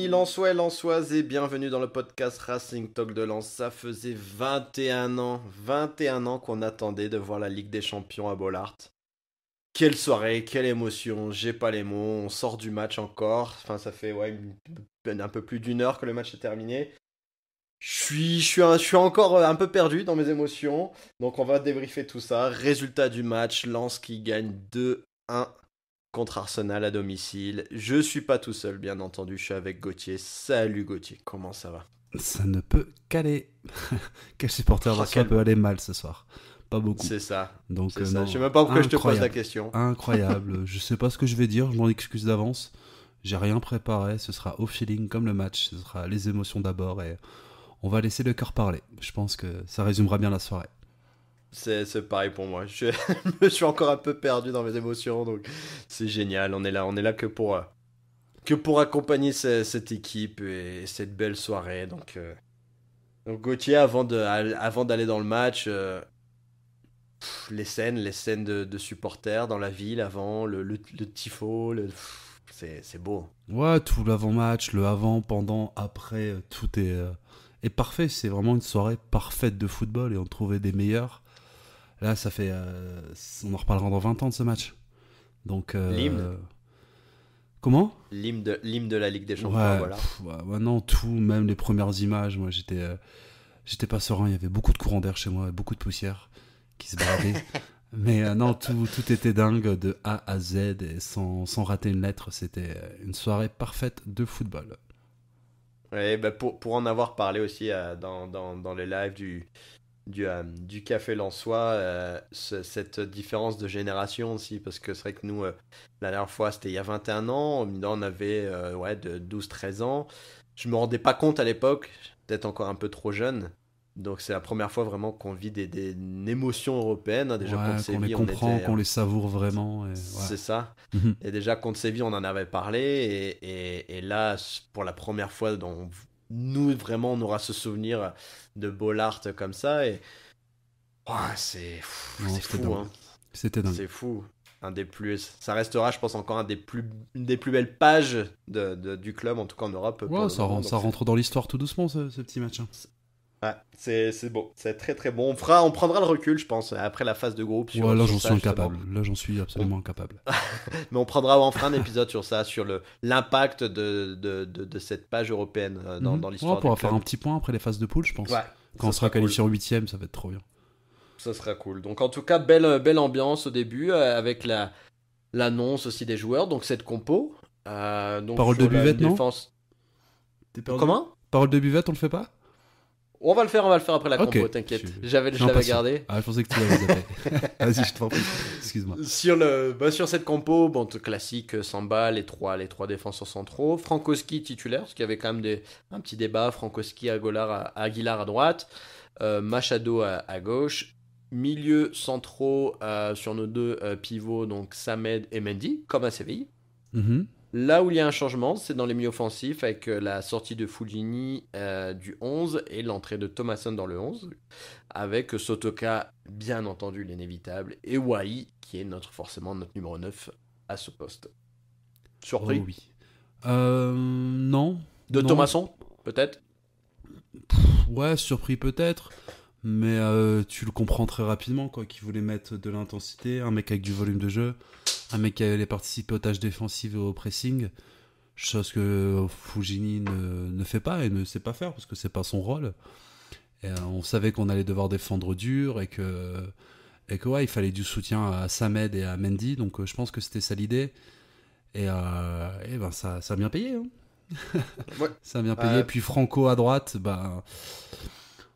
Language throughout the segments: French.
amis lensois et lensoises et bienvenue dans le podcast Racing Talk de Lens. Ça faisait 21 ans qu'on attendait de voir la Ligue des Champions à Bollaert. Quelle soirée, quelle émotion, j'ai pas les mots, on sort du match encore. Enfin, ça fait un peu plus d'une heure que le match est terminé. Je suis encore un peu perdu dans mes émotions, donc on va débriefer tout ça. Résultat du match, Lens qui gagne 2-1 contre Arsenal à domicile. Je suis pas tout seul, bien entendu, je suis avec Gauthier. Salut Gauthier, comment ça va? Ça ne peut qu'aller. Quel supporter ça peut aller mal ce soir? Pas beaucoup. C'est ça. Donc, c'est ça. non, Je sais même pas pourquoi je te pose la incroyable. question. Incroyable. Je sais pas ce que je vais dire, je m'en excuse d'avance. J'ai rien préparé, ce sera au feeling comme le match. Ce sera les émotions d'abord et on va laisser le cœur parler. Je pense que ça résumera bien la soirée. C'est pareil pour moi. Je me suis encore un peu perdu dans mes émotions, donc c'est génial. On est là que pour accompagner cette équipe et cette belle soirée. Donc Gauthier, avant d'aller dans le match, les scènes de supporters dans la ville avant, le tifo, c'est beau. Ouais, tout l'avant-match, le avant, pendant, après, tout est parfait. C'est vraiment une soirée parfaite de football et on trouvait des meilleurs. Là, ça fait. On en reparlera dans 20 ans de ce match. Donc. L'hymne Comment? L'hymne de la Ligue des Champions, Ouais, voilà. ouais, non, tout, même les premières images, moi j'étais pas serein, il y avait beaucoup de courants d'air chez moi, beaucoup de poussière qui se baladait. Mais non, tout était dingue de A à Z et sans rater une lettre, c'était une soirée parfaite de football. Ouais, bah pour en avoir parlé aussi dans les lives du Café Lensois, cette différence de génération aussi, parce que c'est vrai que nous, la dernière fois, c'était il y a 21 ans, on avait de 12-13 ans. Je me rendais pas compte à l'époque, peut-être encore un peu trop jeune. Donc c'est la première fois vraiment qu'on vit des émotions européennes, hein. Déjà contre Ouais, qu'on les Séville, on comprend, était... qu'on les savoure vraiment. Et, ouais. C'est ça. Mhm. Et déjà contre Séville, on en avait parlé. Et là, pour la première fois, nous, vraiment, on aura ce souvenir de Bollaert comme ça. Et ouais, Non, c'est c'était fou, dingue. hein. C'était dingue. C'est fou. Ça restera, je pense, encore une des plus belles pages du club, en tout cas en Europe pour Ouais, le moment. ça rentre dans l'histoire tout doucement, ce petit match. Hein. Ouais, c'est beau. C'est très très bon. On prendra le recul, je pense, après la phase de groupe Ouais, là sur j'en ça, suis justement. incapable. Là j'en suis absolument incapable. Mais on fera un épisode sur ça, sur l'impact de cette page européenne Mhm. dans Ouais, on l'histoire du pourra faire club. un petit point après les phases de poule, je pense. Ouais, Quand ça on sera sera cool. qualifié en huitième, ça va être trop bien. Ça sera cool. Donc en tout cas, belle ambiance au début, avec l'annonce aussi des joueurs, donc cette compo. Donc Parole de sur une buvette, non? défense. T'es perdu? Comment? Parole de buvette, on le fait pas? On va le faire après la Ok. compo, t'inquiète. Je Je suis l'avais impatient. gardé. Ah, je pensais que tu l'avais zappé. Vas-y, je t'en prie. Excuse-moi. Sur cette compo, bon, classique, Samba, les trois défenseurs centraux. Frankowski titulaire, parce qu'il y avait quand même un petit débat. Frankowski, Aguilar à droite. Machado à gauche. Milieu centraux sur nos deux pivots, donc Samed et Mendy, comme à Séville. Mhm. Là où il y a un changement, c'est dans les milieux offensifs avec la sortie de Fulgini du 11 et l'entrée de Thomasson dans le 11, avec Sotoka, bien entendu, l'inévitable, et Wai, qui est forcément notre numéro 9 à ce poste. Surpris Oh oui. Non. de Non. Thomasson, peut-être. Ouais, surpris peut-être. Mais tu le comprends très rapidement, quoi. Qu'il voulait mettre de l'intensité, un mec avec du volume de jeu, un mec qui allait participer aux tâches défensives et au pressing. Chose que Fujini ne fait pas et ne sait pas faire parce que c'est pas son rôle. Et, on savait qu'on allait devoir défendre dur et que ouais, il fallait du soutien à Samed et à Mendy. Donc je pense que c'était ça l'idée. Et ben ça a bien payé. Hein. Ouais. Ça a bien payé. Puis Franco à droite, ben,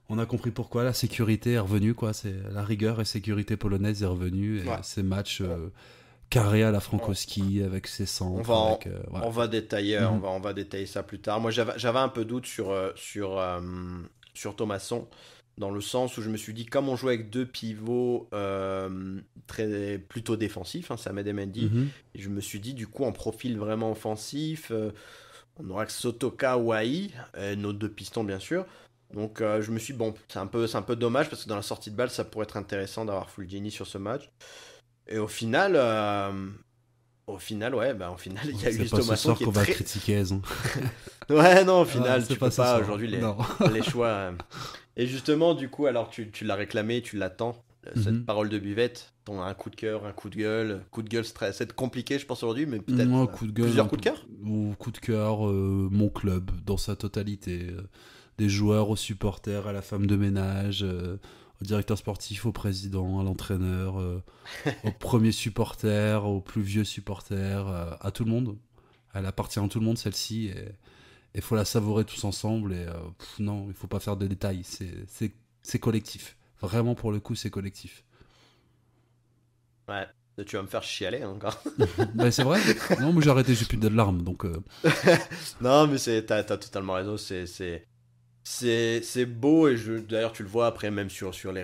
on a compris pourquoi. La sécurité est revenue, quoi. C'est la rigueur et sécurité polonaise est revenue. Et Ouais. ces matchs carrés à la Frankowski avec ses centres. On va détailler, Mhm. on va détailler ça plus tard. Moi, j'avais un peu doute sur Thomasson, dans le sens où je me suis dit, comme on jouait avec deux pivots plutôt défensifs, hein, Samed et Mendy, Mhm. et je me suis dit, du coup, en profil vraiment offensif, on aura que Sotoka ou Wai, nos deux pistons, bien sûr. Donc, je me suis dit, bon, c'est un peu dommage, parce que dans la sortie de balle, ça pourrait être intéressant d'avoir Fulgini sur ce match. Et au final, Au final, ouais, au final, il y a C'est eu pas ce Thomasson soir qui qu'on est va très... critiquer Aizon. Ouais, non, au final, C'est tu pas peux ce pas soir. aujourd'hui Non. les choix. Et justement, du coup, alors tu l'as réclamé, tu l'attends, cette Mhm. parole de buvette, ton un coup de cœur, un coup de gueule. Coup de gueule, c'est compliqué, je pense, aujourd'hui, mais peut-être Moi, coup de gueule, plusieurs coups de cœur. ou coup de cœur, mon club dans sa totalité. Des joueurs aux supporters, à la femme de ménage, au directeur sportif, au président, à l'entraîneur, au premier supporter, au plus vieux supporter, à tout le monde. Elle appartient à tout le monde, celle-ci, et il faut la savourer tous ensemble. Et non, il faut pas faire de détails. C'est collectif. Vraiment, pour le coup, c'est collectif. Ouais, tu vas me faire chialer encore. Bah, c'est vrai. Non, mais j'ai arrêté, j'ai plus de larmes, donc. Non, mais t'as totalement raison. C'est beau et d'ailleurs tu le vois après même sur les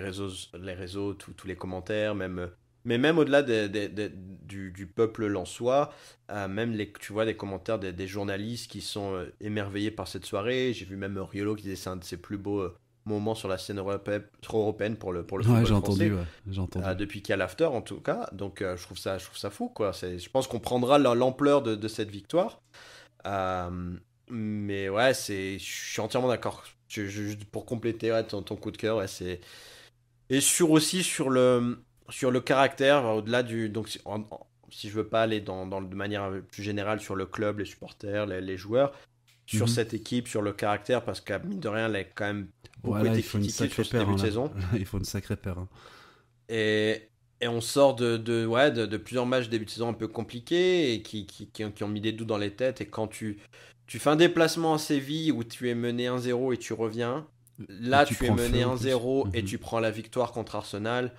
réseaux tous les commentaires, mais même au-delà du peuple lensois, même tu vois des commentaires des journalistes qui sont émerveillés par cette soirée. J'ai vu même Riolo qui disait c'est un de ses plus beaux moments sur la scène européenne pour le Ouais, football j'ai entendu, français. ouais, j'ai entendu. Depuis qu'il y a l'after en tout cas, donc je trouve ça fou quoi. Je pense qu'on prendra l'ampleur de cette victoire. Euh, mais ouais, je suis entièrement d'accord. Pour compléter ouais, ton coup de cœur, ouais, c'est et aussi sur le caractère au-delà du donc si je veux pas aller de manière plus générale sur le club, les supporters, les joueurs, sur Mhm. cette équipe, sur le caractère, parce qu'à mine de rien, elle a quand même beaucoup Voilà, été il faut une critiquée sacrée sur ce paire, début hein, de là. saison. Il faut une sacrée paire, hein. Et on sort de plusieurs matchs début de saison un peu compliqués et qui ont mis des doutes dans les têtes. Et quand tu fais un déplacement à Séville où tu es mené 1-0 et tu reviens, Et là tu tu es prends le feu mené en plus. 1-0 et Mhm. tu prends la victoire contre Arsenal.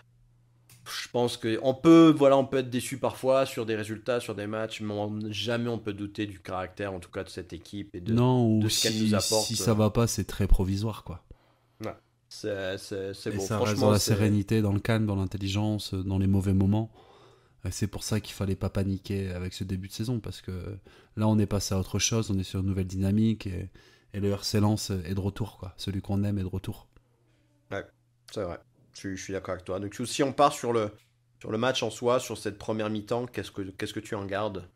Je pense que on peut être déçu parfois sur des résultats, sur des matchs, mais jamais on peut douter du caractère, en tout cas de cette équipe et de, Non, ou de ce qu'elle nous si apporte. ça va pas, c'est très provisoire, quoi. Ouais. C'est Et beau. ça reste dans Franchement, la c'est. sérénité, dans le calme, dans l'intelligence, dans les mauvais moments. Et c'est pour ça qu'il fallait pas paniquer avec ce début de saison, parce que là, on est passé à autre chose, on est sur une nouvelle dynamique, et le RC Lens est de retour, quoi. Celui qu'on aime est de retour. Ouais, c'est vrai. Je suis d'accord avec toi. Donc, si on part sur le match en soi, sur cette première mi-temps, qu'est-ce que tu en gardes?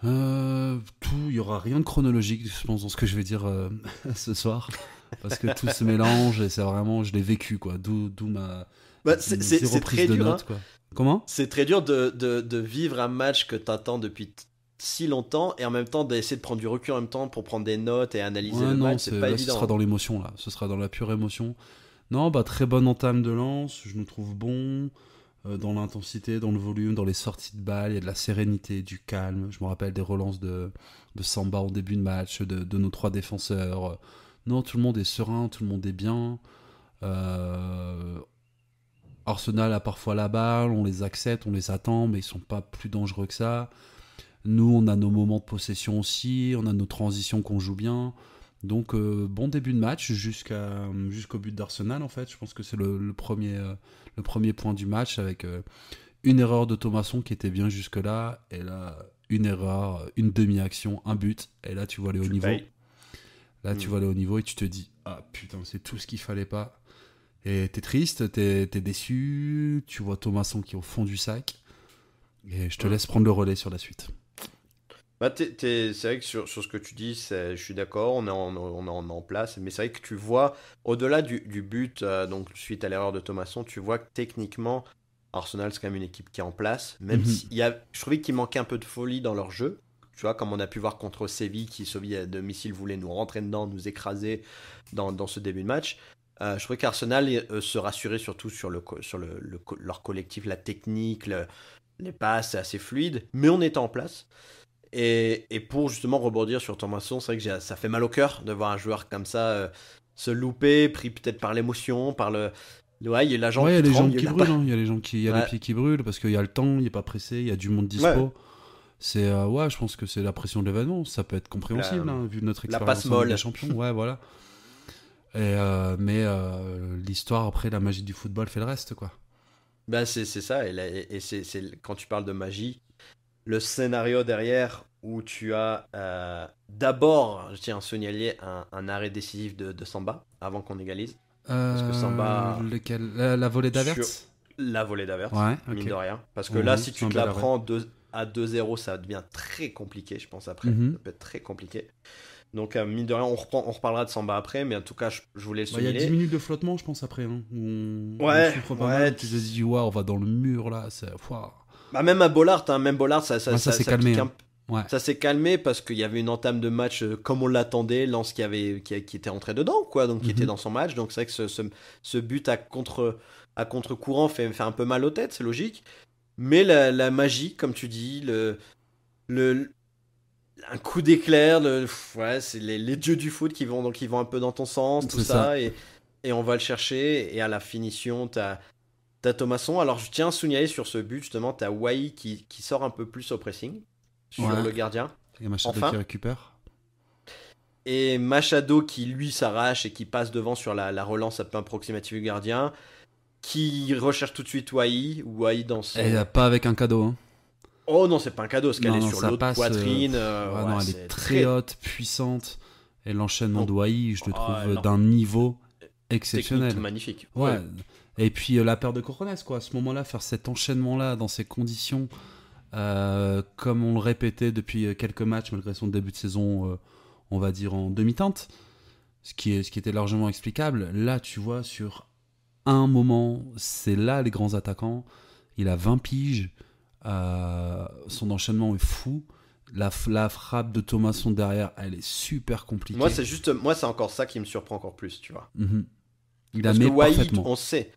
Tout, il y aura rien de chronologique, je pense, dans ce que je vais dire ce soir, parce que tout se mélange, et c'est vraiment, je l'ai vécu, quoi. D'où C'est zéro prise très de dur, hein. notes, quoi. Comment? C'est très dur de vivre un match que tu attends depuis si longtemps et en même temps d'essayer de prendre du recul en même temps pour prendre des notes et analyser Ouais, le non, match. C'est pas là, ce sera évident. dans l'émotion, là. Ce sera dans la pure émotion. Non, bah, très bonne entame de lance, je nous trouve bon, dans l'intensité, dans le volume, dans les sorties de balles, il y a de la sérénité, du calme. Je me rappelle des relances de Samba en début de match, de nos trois défenseurs. Non, tout le monde est serein, tout le monde est bien. Euh, Arsenal a parfois la balle, on les accepte, on les attend, mais ils sont pas plus dangereux que ça. Nous, on a nos moments de possession aussi, on a nos transitions qu'on joue bien. Donc, bon début de match jusqu'au but d'Arsenal, en fait. Je pense que c'est le premier point du match avec une erreur de Thomasson qui était bien jusque-là. Et là, une erreur, une demi-action, un but. Et là, tu vois les hauts Tu le niveaux. payes. Là, tu Hmm. vois les hauts niveaux et tu te dis, ah putain, c'est tout ce qu'il fallait pas. Et t'es triste, t'es déçu. Tu vois Thomasson qui est au fond du sac. Et je te Hmm. laisse prendre le relais sur la suite. C'est vrai que sur ce que tu dis, je suis d'accord, on est en place, mais c'est vrai que tu vois, au-delà du but, donc suite à l'erreur de Thomasson, tu vois que techniquement, Arsenal, c'est quand même une équipe qui est en place, même Mhm. si je trouvais qu'il manquait un peu de folie dans leur jeu, tu vois, comme on a pu voir contre Séville, qui, Séville à domicile, voulait nous rentrer dedans, nous écraser dans ce début de match. Je trouvais qu'Arsenal se rassurait surtout sur leur collectif, la technique, les passes, c'est assez fluide, mais on était en place. Et pour justement rebondir sur Thomasson, c'est vrai que ça fait mal au cœur de voir un joueur comme ça se louper, pris peut-être par l'émotion, par le. Ouais, il y a la jambe Ouais, il y a qui les tremble, jambes il qui y a la. brûlent, hein. Il y a les gens il y a les Ouais, pieds qui brûlent parce qu'il y a le temps, il n'est pas pressé, il y a du monde ouais, dispo. C'est ouais, je pense que c'est la pression de l'événement. Ça peut être la, compréhensible, hein, vu notre la passe expérience en Ligue des molle. Champions. Ouais, voilà. Mais l'histoire après, la magie du football fait le reste, quoi. Bah, c'est ça, et quand tu parles de magie, le scénario derrière où tu as d'abord, je tiens à signaler un arrêt décisif de Samba avant qu'on égalise. Parce que Samba, Lequel la volée sur d'Avertz. la volée d'Avert, Ouais, mine ok. de rien. Parce que là, Oui, si c'est tu un te bel la arrêt. prends à 2-0, ça devient très compliqué, je pense, après. Mhm. Ça peut être très compliqué. Donc, mine de rien, on reparlera de Samba après, mais en tout cas, je voulais le Il y a souligner. 10 minutes de flottement, je pense, après. Hein, où Ouais, on souffre pas ouais. mal. Tu te dis, waouh, on va dans le mur là. Waouh. Bah, même à Bollard, ça Ouais, ça s'est calmé. pique Hein. Ouais. ça s'est calmé parce qu'il y avait une entame de match comme on l'attendait, Lens qui était rentré dedans, quoi, donc qui était dans son match. Donc c'est vrai que ce but à contre-courant fait un peu mal aux têtes, c'est logique. Mais la magie, comme tu dis, le, un coup d'éclair, ouais, c'est les dieux du foot qui vont un peu dans ton sens, tout C'est ça, et on va le chercher. Et à la finition, t'as Thomasson. Alors je tiens à souligner sur ce but, justement, t'as Wai qui sort un peu plus au pressing sur Ouais. le gardien. Et Machado Enfin. qui récupère. Et Machado qui lui s'arrache et qui passe devant sur la relance un peu approximative du gardien, qui recherche tout de suite Wai dans son... Et pas avec un cadeau. Hein. Oh non, c'est pas un cadeau, parce qu'elle Non, est non, sur ça l'autre passe, poitrine. ouais, non, elle est très haute, puissante. Et l'enchaînement Donc, de Wai, je le trouve non. d'un niveau exceptionnel. Technique magnifique. Ouais. Et puis la paire de cojones, quoi. À ce moment-là, faire cet enchaînement-là dans ces conditions, comme on le répétait depuis quelques matchs, malgré son début de saison, on va dire en demi-teinte, ce qui était largement explicable. Là, tu vois, sur un moment, c'est là les grands attaquants. Il a 20 piges. Son enchaînement est fou. La frappe de Thomasson derrière, elle est super compliquée. Moi, c'est encore ça qui me surprend encore plus, tu vois. Mm-hmm. Il Parce a mis que Wai, parfaitement. on sait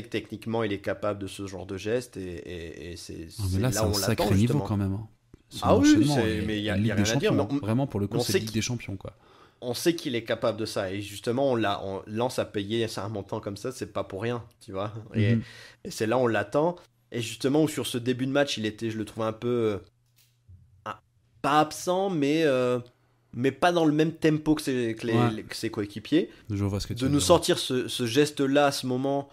que techniquement, il est capable de ce genre de geste, et c'est mais là, là c'est où un on sacré l'attend, niveau justement. quand même. Hein. Son Ah oui, enchaînement mais il y a Ligue rien des à dire. Champions, Mais hein. Vraiment, pour le coup, on c'est sait Ligue des Champions, quoi. On sait qu'il est capable de ça, et justement, Lens a payé un montant comme ça, c'est pas pour rien, tu vois. Et c'est là on l'attend, et justement, où sur ce début de match, je le trouve un peu pas absent, mais pas dans le même tempo que ses coéquipiers. Je vois ce que tu veux De nous dire. sortir ce geste-là à ce moment,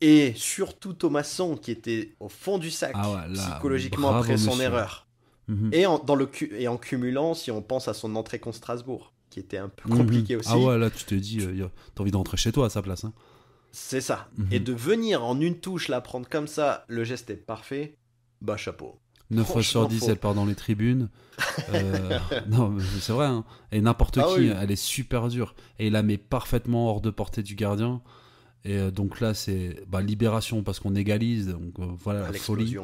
et surtout Thomasson qui était au fond du sac psychologiquement bravo, après son monsieur. erreur. Mhm. Et en cumulant, si on pense à son entrée contre Strasbourg, qui était un peu compliqué aussi. Ah ouais, là, tu te dis, t'as envie de rentrer chez toi à sa place. Hein. C'est ça. Mhm. Et de venir en une touche la prendre comme ça, le geste est parfait, bah chapeau. 9 fois sur 10, elle part dans les tribunes. Non, mais c'est vrai. Hein. Et n'importe qui, oui. elle est super dure. Et il la met parfaitement hors de portée du gardien. Et donc là, c'est libération parce qu'on égalise. Donc voilà, la folie.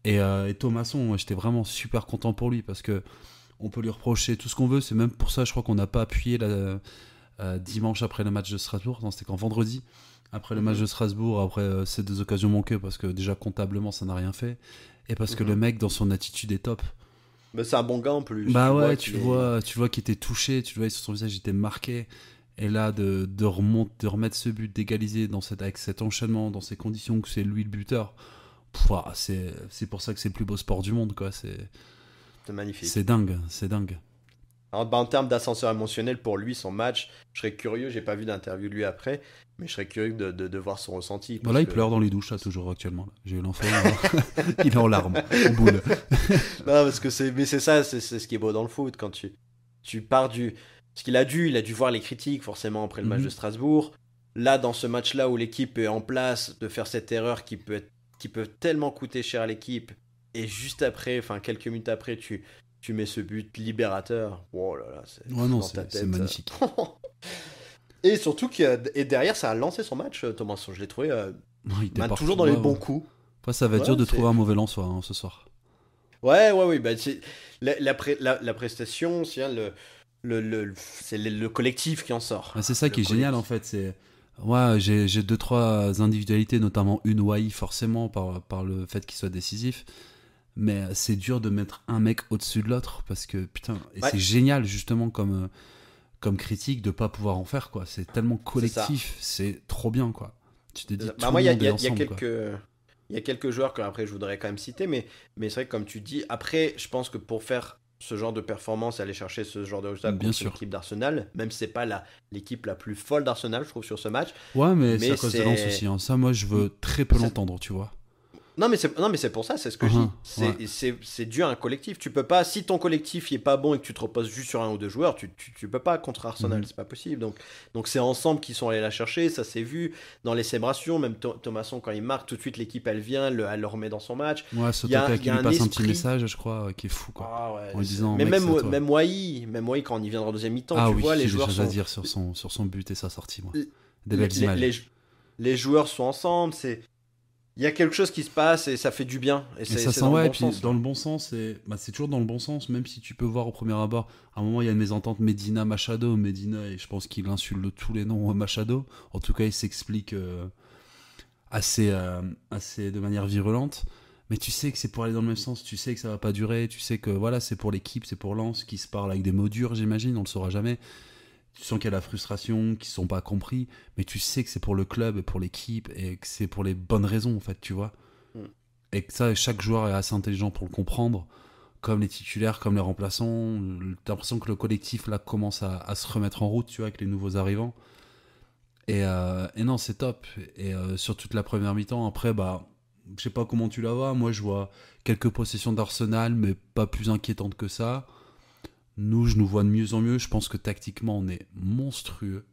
Et Thomasson, j'étais vraiment super content pour lui parce que on peut lui reprocher tout ce qu'on veut. C'est même pour ça, je crois qu'on n'a pas appuyé dimanche après le match de Strasbourg. Non, c'était quand vendredi. Après le match de Strasbourg, après ces 2 occasions manquées parce que déjà comptablement, ça n'a rien fait. Et parce que le mec, dans son attitude, est top. Mais c'est un bon gars en plus. Tu vois qu'il était touché, tu le vois sur son visage, il était marqué. Et là, de remettre ce but, d'égaliser avec cet enchaînement, dans ces conditions que c'est lui le buteur, c'est pour ça que c'est le plus beau sport du monde, quoi. C'est magnifique. C'est dingue, c'est dingue. Alors, en termes d'ascenseur émotionnel pour lui, son match, je serais curieux, j'ai pas vu d'interview de lui après, mais je serais curieux de voir son ressenti. Voilà, il pleure dans les douches, là, toujours actuellement. Là. J'ai eu l'enfant, il est en larmes, en boule. Non, parce que c'est ça, c'est ce qui est beau dans le foot, quand tu pars du... Parce qu'il a dû voir les critiques, forcément, après le match de Strasbourg. Là, dans ce match-là où l'équipe est en place, de faire cette erreur qui peut tellement coûter cher à l'équipe, et juste après, enfin quelques minutes après, tu mets ce but libérateur. Oh là là, c'est magnifique. Et surtout et derrière, ça a lancé son match, Thomasson. Je l'ai trouvé toujours dans les bons coups. Après, ça va être dur de trouver un mauvais Lensois ce soir. Ouais. Bah, c'est la prestation, c'est le collectif qui en sort. C'est ça qui est génial en fait. J'ai 2-3 individualités, notamment une Wai forcément par le fait qu'il soit décisif. Mais c'est dur de mettre un mec au-dessus de l'autre parce que putain, c'est génial justement comme critique de pas pouvoir en faire quoi. C'est tellement collectif, c'est trop bien quoi. Tu te dis moi il y a quelques joueurs que après je voudrais quand même citer, mais c'est vrai que comme tu dis, après je pense que pour faire ce genre de performance, aller chercher ce genre de résultat contre l'équipe d'Arsenal, même si c'est pas l'équipe la plus folle d'Arsenal, je trouve, sur ce match. Ouais, mais c'est à cause de Lens aussi. Hein. Ça, moi, je veux très peu l'entendre, tu vois. Non, mais c'est pour ça, c'est ce que je dis. C'est dû à un collectif. Tu peux pas, si ton collectif n'est pas bon et que tu te reposes juste sur un ou deux joueurs, tu peux pas contre Arsenal, c'est pas possible. Donc c'est ensemble qu'ils sont allés la chercher, ça s'est vu dans les célébrations. Même Thomasson, quand il marque, tout de suite l'équipe elle vient, elle le remet dans son match. Ouais, Sotoka qui lui passe un petit message, je crois, qui est fou, quoi. Ah ouais, en lui disant, mais mec, même Wai, quand il viendra en deuxième mi-temps, tu vois, les joueurs j'ai des choses sont. à dire sur son but et sa sortie, moi. Des belles images. Les joueurs sont ensemble, il y a quelque chose qui se passe et ça fait du bien. Et ça sent, ouais, et puis dans le bon sens, c'est toujours dans le bon sens, même si tu peux voir au premier abord, à un moment il y a une mésentente Medina-Machado, Medina, et je pense qu'il insulte tous les noms Machado, en tout cas il s'explique assez de manière virulente, mais tu sais que c'est pour aller dans le même sens, tu sais que ça va pas durer, tu sais que voilà, c'est pour l'équipe, c'est pour Lens, qui se parle avec des mots durs, j'imagine, on le saura jamais. Tu sens qu'il y a la frustration, qu'ils ne sont pas compris, mais tu sais que c'est pour le club et pour l'équipe et que c'est pour les bonnes raisons, en fait, tu vois. Et que ça, chaque joueur est assez intelligent pour le comprendre, comme les titulaires, comme les remplaçants. T'as l'impression que le collectif, là, commence à se remettre en route, tu vois, avec les nouveaux arrivants. Et non, c'est top. Et sur toute la première mi-temps, après, je sais pas comment tu la vois. Moi, je vois quelques possessions d'Arsenal, mais pas plus inquiétantes que ça. Nous, je nous vois de mieux en mieux. Je pense que tactiquement, on est monstrueux.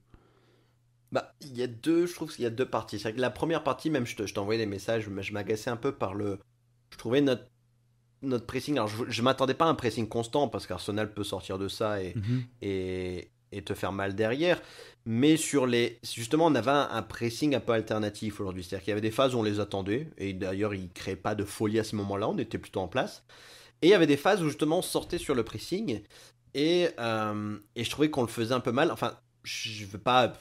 Je trouve qu'il y a deux parties. C'est vrai que la première partie, même, je t'envoyais des messages, je m'agaçais un peu je trouvais notre pressing. Alors, je m'attendais pas à un pressing constant parce qu'Arsenal peut sortir de ça et te faire mal derrière. Mais justement, on avait un pressing un peu alternatif aujourd'hui. C'est-à-dire qu'il y avait des phases où on les attendait et d'ailleurs, ils créaient pas de folie à ce moment-là. On était plutôt en place. Et il y avait des phases où justement on sortait sur le pressing et je trouvais qu'on le faisait un peu mal. Enfin, je ne veux pas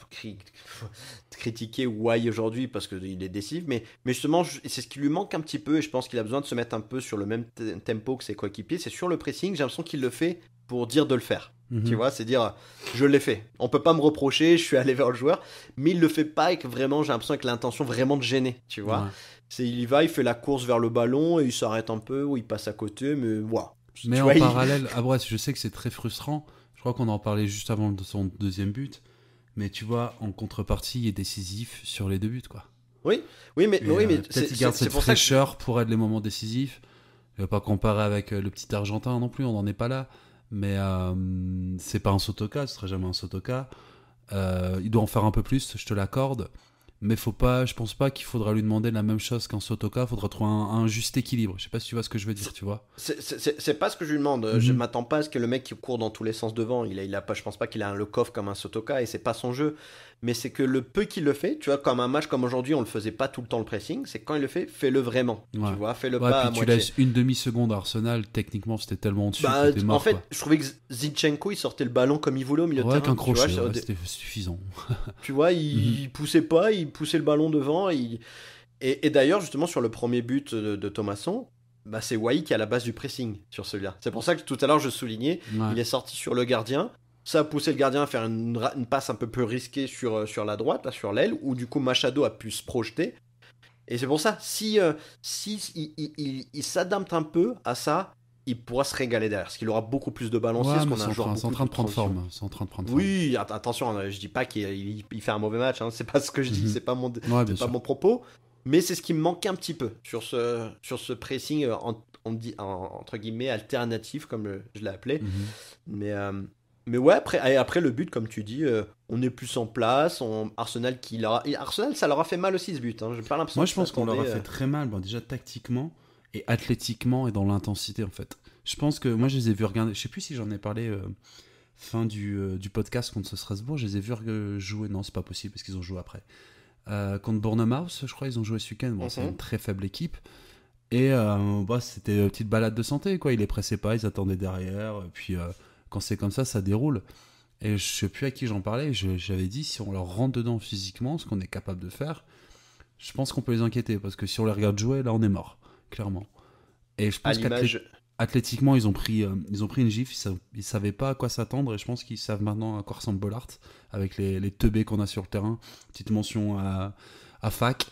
critiquer Wai aujourd'hui parce qu'il est décisif, mais justement, c'est ce qui lui manque un petit peu et je pense qu'il a besoin de se mettre un peu sur le même tempo que ses coéquipiers. C'est sur le pressing, j'ai l'impression qu'il le fait pour dire de le faire. Tu vois, c'est dire je l'ai fait. On peut pas me reprocher, je suis allé vers le joueur, mais il le fait pas avec vraiment, j'ai l'impression, avec l'intention vraiment de gêner. Tu vois, il y va, il fait la course vers le ballon et il s'arrête un peu ou il passe à côté, mais voilà. Mais en parallèle, à Brest, je sais que c'est très frustrant. Je crois qu'on en parlait juste avant son deuxième but. Mais tu vois, en contrepartie, il est décisif sur les deux buts, quoi. Oui, mais peut-être qu'il garde cette fraîcheur pour être les moments décisifs. Je ne vais pas comparer avec le petit Argentin non plus, on n'en est pas là. Mais c'est pas un Sotoka, ce sera jamais un Sotoka. Il doit en faire un peu plus, je te l'accorde. Mais je pense pas qu'il faudra lui demander la même chose qu'un Sotoka. Il faudra trouver un juste équilibre. Je sais pas si tu vois ce que je veux dire, tu vois. C'est pas ce que je lui demande. Je m'attends pas à ce que le mec qui court dans tous les sens devant, il a pas, je pense pas qu'il a le coffre comme un Sotoka et c'est pas son jeu. Mais c'est que le peu qu'il le fait, tu vois, comme un match comme aujourd'hui, on le faisait pas tout le temps le pressing. C'est quand il le fait, fais-le vraiment. Tu vois, fais-le pas à puis moitié. Tu laisses une demi-seconde à Arsenal, techniquement c'était tellement au-dessus. En fait, je trouvais que Zinchenko il sortait le ballon comme il voulait au milieu de terrain. Qu'un crochet, c'était suffisant. Tu vois, il poussait pas, il poussait le ballon devant. Et d'ailleurs, justement, sur le premier but de Thomasson, c'est Wai qui est à la base du pressing sur celui-là. C'est pour ça que tout à l'heure je soulignais, il est sorti sur le gardien. Ça a poussé le gardien à faire une passe un peu plus risquée sur la droite, là, sur l'aile, où du coup Machado a pu se projeter. Et c'est pour ça, si il s'adapte un peu à ça, il pourra se régaler derrière, parce qu'il aura beaucoup plus de balanciers. C'est en train de prendre forme. Oui, attention, je dis pas qu'il fait un mauvais match, hein, c'est pas ce que je dis, c'est pas mon propos. Mais c'est ce qui me manque un petit peu sur ce pressing entre guillemets alternatif, comme je l'ai appelé. Mais ouais, après le but, comme tu dis, on est plus en place. Arsenal, ça leur a fait mal aussi ce but. J'ai pas l'impression. Moi, je pense qu'on leur a fait très mal. Déjà tactiquement et athlétiquement et dans l'intensité en fait. Je pense que moi, je les ai vus regarder. Je sais plus si j'en ai parlé fin du podcast contre Strasbourg. Je les ai vus jouer. Non, c'est pas possible parce qu'ils ont joué après. Contre Bournemouth, je crois, ils ont joué ce week-end. C'est une très faible équipe. Et c'était une petite balade de santé, quoi. Ils les pressaient pas, ils attendaient derrière. Et puis. Quand c'est comme ça déroule. Et je sais plus à qui j'en parlais, j'avais dit, si on leur rentre dedans physiquement, ce qu'on est capable de faire, je pense qu'on peut les inquiéter, parce que si on les regarde jouer, là on est mort, clairement. Et je pense qu'athlétiquement, ils ont pris une gifle, ils savaient pas à quoi s'attendre, et je pense qu'ils savent maintenant à quoi ressemble Bollard, avec les teubés qu'on a sur le terrain. Petite mention à Fac,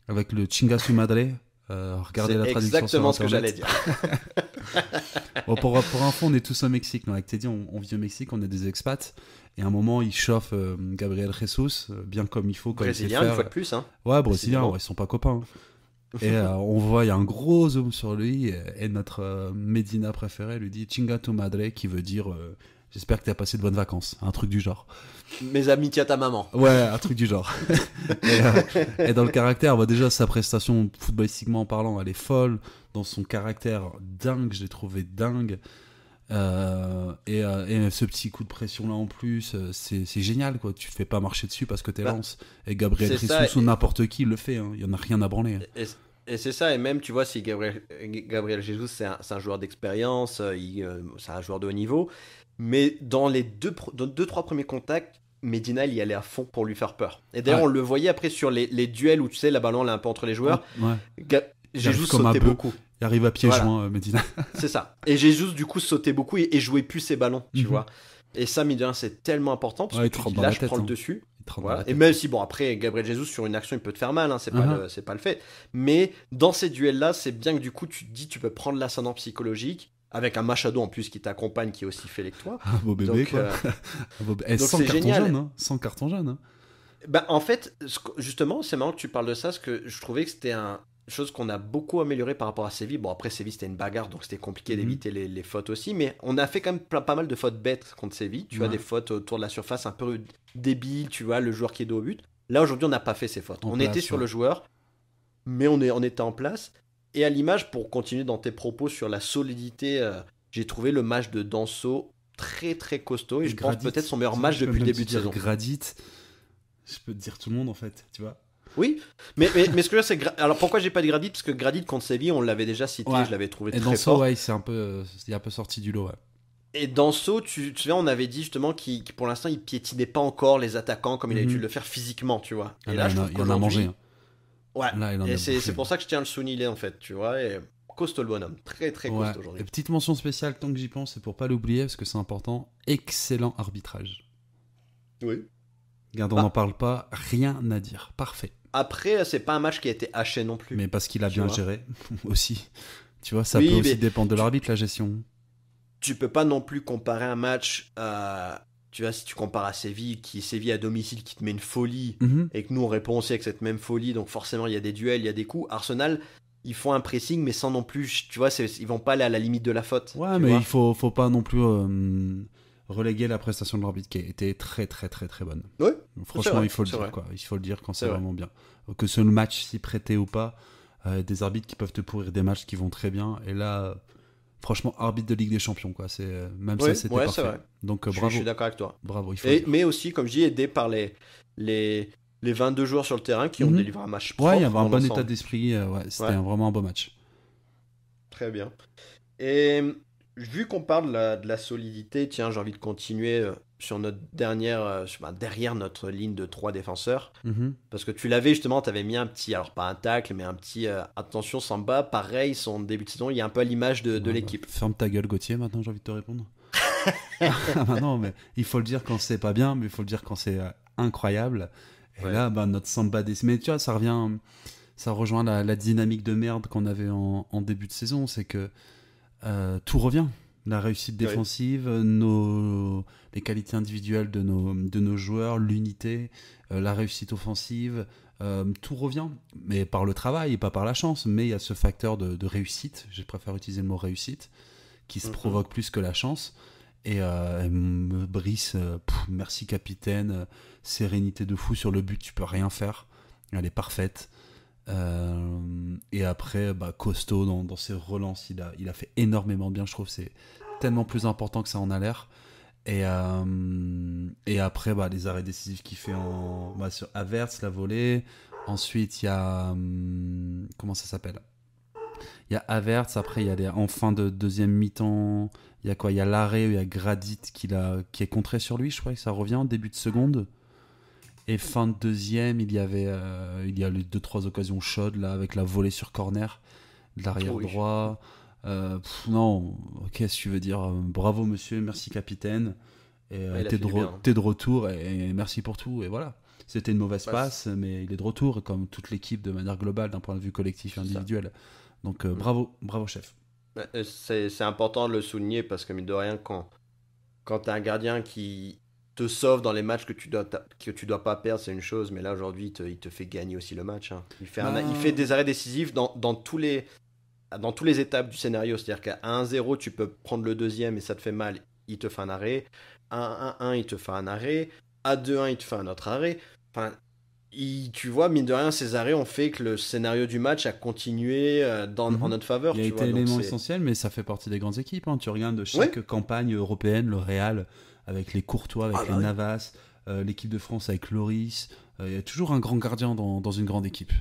avec le Chinga su Madre. Regardez la traduction. C'est exactement ce que j'allais dire. Bon, pour info, on est tous au Mexique. Avec Teddy, on vit au Mexique, on est des expats. Et à un moment, il chauffe Gabriel Jesus, bien comme il faut. Brésilien, une fois de plus. Hein. Ouais, brésilien, ils sont pas copains. Et on voit, il y a un gros zoom sur lui, et notre Medina préféré lui dit Chinga tu madre, qui veut dire j'espère que tu as passé de bonnes vacances, un truc du genre. Mes amitiés à ta maman. Ouais, un truc du genre. Et dans le caractère, bah déjà sa prestation footballistiquement parlant, elle est folle. Dans son caractère dingue, je l'ai trouvé dingue. Et ce petit coup de pression là en plus, c'est génial quoi. Tu te fais pas marcher dessus parce que t'es lance. Et Gabriel Jesus ou n'importe qui le fait, hein. Il y en a rien à branler. Et c'est ça, et même tu vois, si Gabriel Jesus c'est un joueur d'expérience, c'est un joueur de haut niveau, mais dans les deux, trois premiers contacts, Medina il y allait à fond pour lui faire peur. Et d'ailleurs on le voyait après sur les duels où tu sais la balle elle est un peu entre les joueurs. Jesus sautait beaucoup. Il arrive à pieds joints, Medina. C'est ça. Et Jesus, du coup, sautait beaucoup et jouait plus ses ballons, tu vois. Et ça, Medina, c'est tellement important parce que là, je prends le dessus. Voilà. Et même si, bon, après, Gabriel Jesus, sur une action, il peut te faire mal, hein, c'est pas le fait. Mais dans ces duels-là, c'est bien que du coup, tu te dis, tu peux prendre l'ascendant psychologique avec un Machado en plus qui t'accompagne, qui est aussi fait que toi. Un beau bébé, quoi. Donc, c'est génial. Sans carton jaune. Hein. Bah, en fait, justement, c'est marrant que tu parles de ça, parce que je trouvais que c'était chose qu'on a beaucoup amélioré par rapport à Séville. Bon, après, Séville, c'était une bagarre, donc c'était compliqué d'éviter les fautes aussi. Mais on a fait quand même pas mal de fautes bêtes contre Séville. Tu vois, des fautes autour de la surface un peu débiles, tu vois, le joueur qui est dos au but. Là, aujourd'hui, on n'a pas fait ces fautes. On était sur le joueur, mais on était en place. Et à l'image, pour continuer dans tes propos sur la solidité, j'ai trouvé le match de Danso très, très costaud. Et je pense peut-être son meilleur match depuis le début de saison. Gradit, je peux te dire tout le monde, en fait, tu vois. Oui, mais ce que je veux dire, c'est alors pourquoi j'ai pas de Gradit, parce que Gradit contre Séville, on l'avait déjà cité, je l'avais trouvé très fort. Ouais, il est un peu sorti du lot. Ouais. Et Danso, tu te souviens, on avait dit justement qu'il pour l'instant il piétinait pas encore les attaquants comme il avait dû le faire physiquement, tu vois. Et là, je trouve il en a mangé. Ouais. Là, et c'est pour ça que je tiens à le souligner en fait, tu vois. Et costaud le bonhomme, très très costaud aujourd'hui. Et petite mention spéciale tant que j'y pense, c'est pour pas l'oublier parce que c'est important. Excellent arbitrage. Oui. Regarde, on n'en parle pas, rien à dire, parfait. Après, c'est pas un match qui a été haché non plus. Mais parce qu'il a bien géré aussi. Tu vois, ça peut aussi dépendre de l'arbitre, la gestion. Tu peux pas non plus comparer un match, tu vois, si tu compares à Séville, Séville à domicile qui te met une folie, et que nous on répond aussi avec cette même folie, donc forcément il y a des duels, il y a des coups. Arsenal, ils font un pressing, mais sans non plus, tu vois, ils vont pas aller à la limite de la faute. Ouais, mais il faut pas non plus reléguer la prestation de l'arbitre qui a été très très très très bonne. Oui. Franchement, il faut le dire quoi. Il faut le dire quand c'est vraiment bien. Que ce match s'y prêtait ou pas, des arbitres qui peuvent te pourrir des matchs qui vont très bien. Et là, franchement, arbitre de Ligue des Champions quoi. C'est même ça c'était parfait. Vrai. Donc bravo. Je suis d'accord avec toi. Bravo. Mais aussi, comme je dis, aidé par les 22 joueurs sur le terrain qui ont délivré un match propre. Ouais, il y avait un bon état d'esprit. C'était vraiment un beau match. Très bien. Et vu qu'on parle de la solidité, tiens, j'ai envie de continuer sur notre derrière notre ligne de 3 défenseurs. Parce que tu l'avais justement, tu avais mis un petit, alors pas un tacle, mais un petit attention Samba. Pareil, son début de saison, il y a un peu à l'image de l'équipe. Ferme ta gueule, Gauthier, maintenant j'ai envie de te répondre. Non, mais il faut le dire quand c'est pas bien, mais il faut le dire quand c'est incroyable. Et là, notre Samba mais tu vois, ça rejoint la dynamique de merde qu'on avait en début de saison, c'est que tout revient. La réussite défensive, les qualités individuelles de nos joueurs, l'unité, la réussite offensive, tout revient. Mais par le travail et pas par la chance. Mais il y a ce facteur de réussite, je préfère utiliser le mot réussite, qui se provoque plus que la chance. Et Brice, merci capitaine, sérénité de fou sur le but, tu peux rien faire. Elle est parfaite. Et après costaud dans ses relances, il a fait énormément bien, je trouve. C'est tellement plus important que ça en a l'air. Et après les arrêts décisifs qu'il fait sur Havertz, la volée. Ensuite il y a comment ça s'appelle, il y a Havertz, après il y a en fin de deuxième mi-temps il y a quoi, il y a l'arrêt, il y a Gradit qui est contré sur lui, je crois que ça revient en début de seconde. Et fin de deuxième, il y a les 2-3 occasions chaudes là, avec la volée sur corner de l'arrière droit. Non, qu'est-ce que tu veux dire, bravo monsieur, merci capitaine. Et t'es de retour et merci pour tout. Et voilà, c'était une mauvaise passe, mais il est de retour, comme toute l'équipe de manière globale, d'un point de vue collectif et individuel. Donc bravo chef. C'est important de le souligner parce que mine de rien, quand t'as un gardien qui te sauve dans les matchs que tu dois pas perdre, c'est une chose, mais là aujourd'hui il te fait gagner aussi le match, hein. Il fait des arrêts décisifs dans tous les étapes du scénario, c'est-à-dire qu'à 1-0 tu peux prendre le deuxième et ça te fait mal, il te fait un arrêt, à 1-1 il te fait un arrêt, à 2-1 il te fait un autre arrêt, enfin tu vois, mine de rien, ces arrêts ont fait que le scénario du match a continué en notre faveur. Il a tu été vois, donc élément c'est... essentiel, mais ça fait partie des grandes équipes, hein. Tu regardes chaque campagne européenne, le Real, avec les Courtois, avec les Navas, l'équipe de France avec Loris. Il y a toujours un grand gardien dans une grande équipe.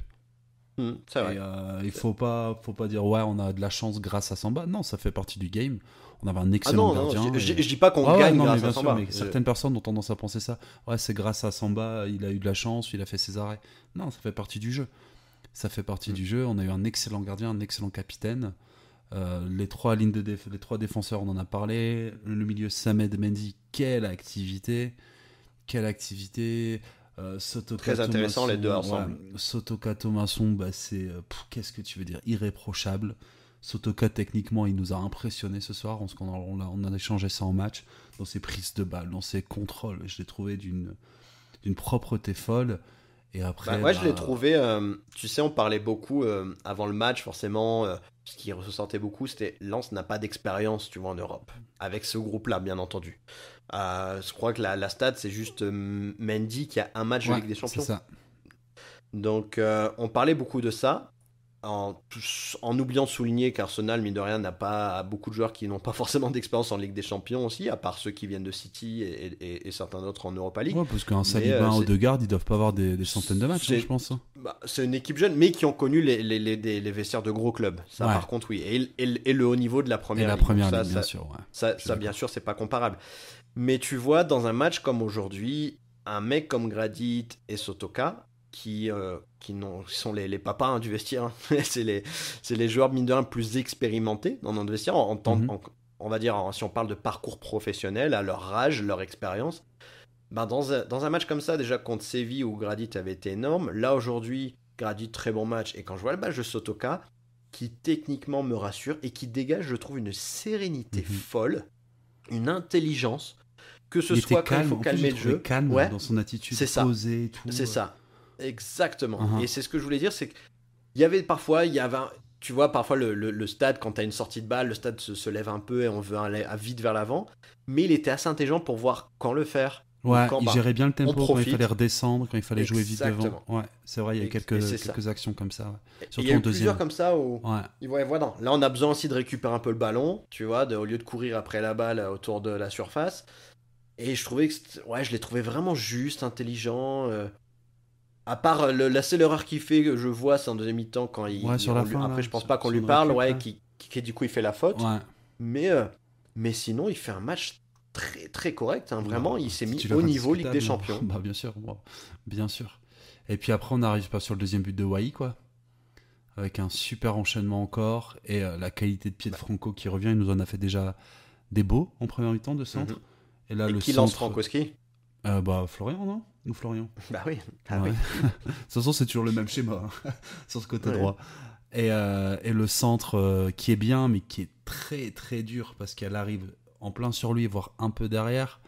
C'est vrai. Et il faut pas dire ouais, on a de la chance grâce à Samba. Non, ça fait partie du game. On avait un excellent gardien. Je dis pas qu'on gagne grâce à Samba. Mais certaines personnes ont tendance à penser ça. Ouais, c'est grâce à Samba, il a eu de la chance, il a fait ses arrêts. Non, ça fait partie du jeu. Ça fait partie du jeu. On a eu un excellent gardien, un excellent capitaine. Les trois défenseurs, on en a parlé. Le milieu, Samed Mendy, quelle activité. Sotoka, très intéressant Thomasson, les deux ensemble. Sotoka, Thomasson, c'est qu'est-ce que tu veux dire, irréprochable. Sotoka, techniquement, il nous a impressionné ce soir. On a échangé ça en match, dans ses prises de balles, dans ses contrôles. Je l'ai trouvé d'une propreté folle. Et après, je l'ai trouvé. Tu sais, on parlait beaucoup avant le match, forcément. Ce qui ressortait beaucoup, c'était Lens n'a pas d'expérience, tu vois, en Europe. Avec ce groupe-là, bien entendu. Je crois que la stat, c'est juste Mendy qui a un match de Ligue des Champions. C'est ça. Donc, on parlait beaucoup de ça. En oubliant de souligner qu'Arsenal, mine de rien, n'a pas beaucoup de joueurs qui n'ont pas forcément d'expérience en Ligue des Champions aussi, à part ceux qui viennent de City et certains autres en Europa League. Ouais, parce qu'un Saliba, un Odegaard, ils doivent pas avoir des centaines de matchs, je pense. C'est une équipe jeune, mais qui ont connu les vestiaires de gros clubs. Ça, par contre, oui. Et le haut niveau de la première ligue. Première ligue, bien sûr. Ouais. Ça, bien sûr, c'est pas comparable. Mais tu vois, dans un match comme aujourd'hui, un mec comme Gradit et Sotoka, qui sont les papas du vestiaire. c'est les joueurs, mine de rien, plus expérimentés dans notre vestiaire, on va dire, si on parle de parcours professionnel, à leur âge, leur expérience. Dans un match comme ça, déjà contre Séville, où Gradit avait été énorme, là aujourd'hui, Gradit, très bon match. Et quand je vois le match de Sotoka, qui techniquement me rassure et qui dégage, je trouve, une sérénité folle, une intelligence, que ce soit quand il faut calmer le jeu. Calme dans son attitude, posée et tout. C'est ça. Exactement. Et c'est ce que je voulais dire, c'est qu'il y avait parfois, tu vois, parfois le stade, quand tu as une sortie de balle, le stade se lève un peu et on veut aller vite vers l'avant. Mais il était assez intelligent pour voir quand le faire. Ouais, il gérait bien le tempo quand il fallait redescendre, quand il fallait jouer vite devant. Ouais, c'est vrai, il y a quelques actions comme ça. Ouais. Surtout il y a eu plusieurs comme ça où, voilà. Là, on a besoin aussi de récupérer un peu le ballon, tu vois, au lieu de courir après la balle autour de la surface. Et je trouvais que je l'ai trouvé vraiment juste, intelligent. À part la seule erreur qu'il fait, que je vois, c'est en deuxième mi-temps quand sur la fin, après, là, je pense pas qu'on lui parle, qui du coup il fait la faute. Ouais. Mais sinon, il fait un match très très correct. Hein, vraiment, il s'est mis au niveau Ligue des Champions. Bien sûr. Et puis après, on n'arrive pas sur le deuxième but de Wai, quoi. Avec un super enchaînement encore et la qualité de pied de Franco qui revient. Il nous en a fait déjà des beaux en première mi-temps de centre. Et là, qui lance Frankowski? Florian, non? Ou Florian? Bah oui. De toute façon, c'est toujours le même schéma sur ce côté droit. Et le centre qui est bien, mais qui est très très dur parce qu'elle arrive en plein sur lui, voire un peu derrière.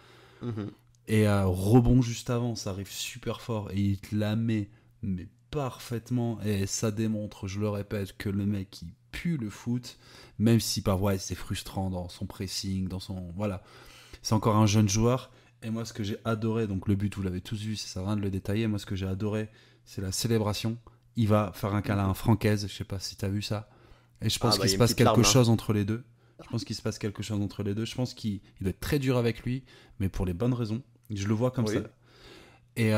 Et rebond juste avant, ça arrive super fort et il te la met mais parfaitement. Et ça démontre, je le répète, que le mec il pue le foot, même si parfois c'est frustrant dans son pressing, voilà. C'est encore un jeune joueur. Et moi, ce que j'ai adoré, donc le but, vous l'avez tous vu, ça sert à rien de le détailler. Moi, ce que j'ai adoré, c'est la célébration. Il va faire un câlin à Francaise, je sais pas si tu as vu ça. Et je pense qu'il se passe quelque chose entre les deux. Je pense qu'il doit être très dur avec lui, mais pour les bonnes raisons. Je le vois comme ça. Et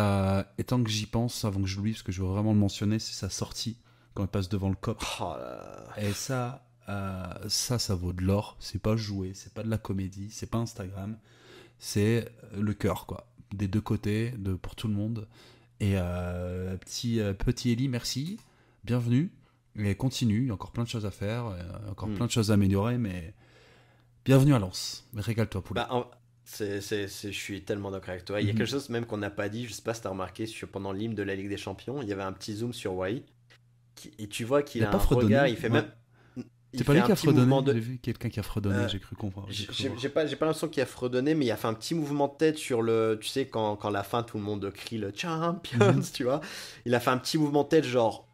tant que j'y pense, avant que je l'oublie, parce que je veux vraiment le mentionner, c'est sa sortie, quand il passe devant le cop. Et ça vaut de l'or. C'est pas joué, c'est pas de la comédie, c'est pas Instagram. C'est le cœur, quoi. Des deux côtés, pour tout le monde. Et petit Eli, merci. Bienvenue. Et continue. Il y a encore plein de choses à faire. Encore plein de choses à améliorer. Mais bienvenue à Lens. Régale-toi, poulet. Je suis tellement d'accord avec toi. Il y a quelque chose même qu'on n'a pas dit. Je sais pas si tu as remarqué pendant l'hymne de la Ligue des Champions. Il y avait un petit zoom sur Wai. Et tu vois qu'il a un regard. Il fait même. C'est pas lui qui a fredonné, j'ai vu quelqu'un qui a fredonné, j'ai cru comprendre. J'ai pas l'impression qu'il a fredonné, mais il a fait un petit mouvement de tête sur le... Tu sais, quand à la fin, tout le monde crie le Champions, tu vois. Il a fait un petit mouvement de tête, genre,